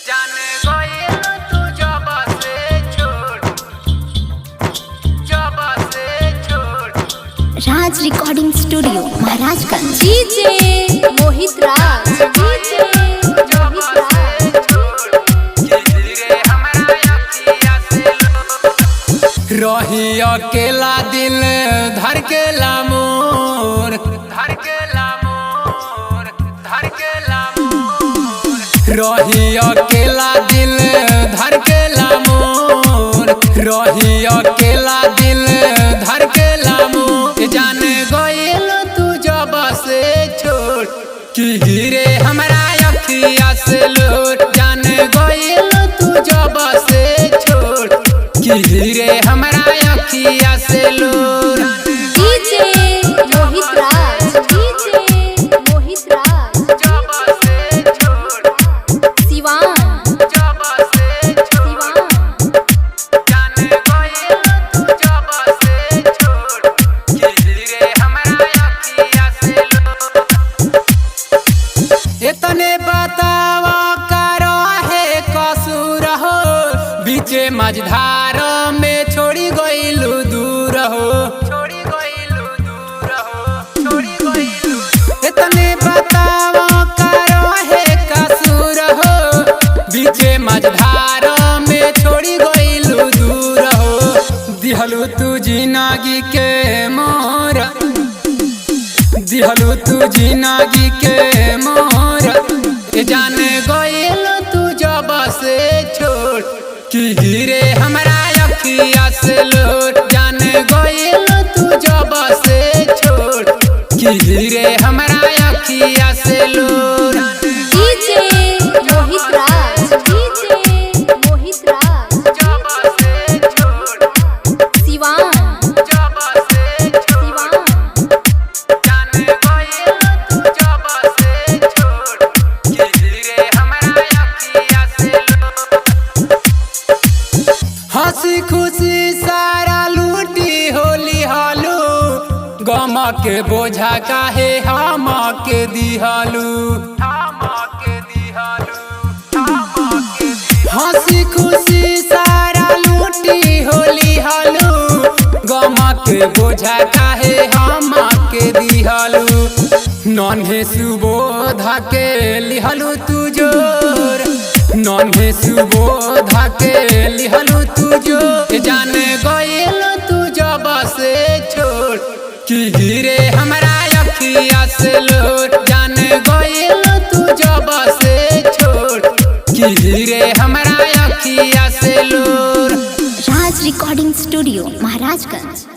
जाने गइल तू जब से छोड़ राज रिकॉर्डिंग स्टूडियो महाराजगंज। डीजे मोहित राज, डीजे मोहित राज। रही अकेला दिल धर के लामोर रही अकेला दिल धर के लामोर रही अकेला दिल धर के लामोर जाने गइल तू जब से छोड़ कि गिरे हमरा अखिया से लोर जाने गइल तू जब से छोड़ कि गिरे हमरा अखिया से लोर डीजे मोहित राज, डीजे मोहित राज। सिवान, सिवान। इतने बतावा करो है कसूर हो बीचे मझधार में छोड़ी गइलू दूर हो इतने बतावा करो है कसूर हो बीचे मझधार में छोड़ी गइलू दूर हो दिहलू तू जिंदगी के मोर दिहलू तू जिंदगी के मोर जाने गइल तू जब से छोड़ कि गिरे हमरा अखिया से लोर जाने गइल तू जब से छोड़ कि गिरे हमरा अखिया से लोर डीजे मोहित राज, डीजे मोहित राज। सिवान, सिवान। हंसी खुशी सारा लूटी होली हालू गम के बोझा काहे हम के दिहालू हंसी खुशी सारा लूटी होली हालू गम के बोझा काहे हम के दिहालू नन्हे सुबोधा के लिहलू तू जोर नन्हे सुबोधा के लिहलू तू जोर जाने गइल तू जब से छोड़ कि गिरे हमरा अखिया से लोर जाने गइल तू जब से छोड़ कि गिरे हमरा अखिया से लोर राज रिकॉर्डिंग स्टूडियो महाराजगंज।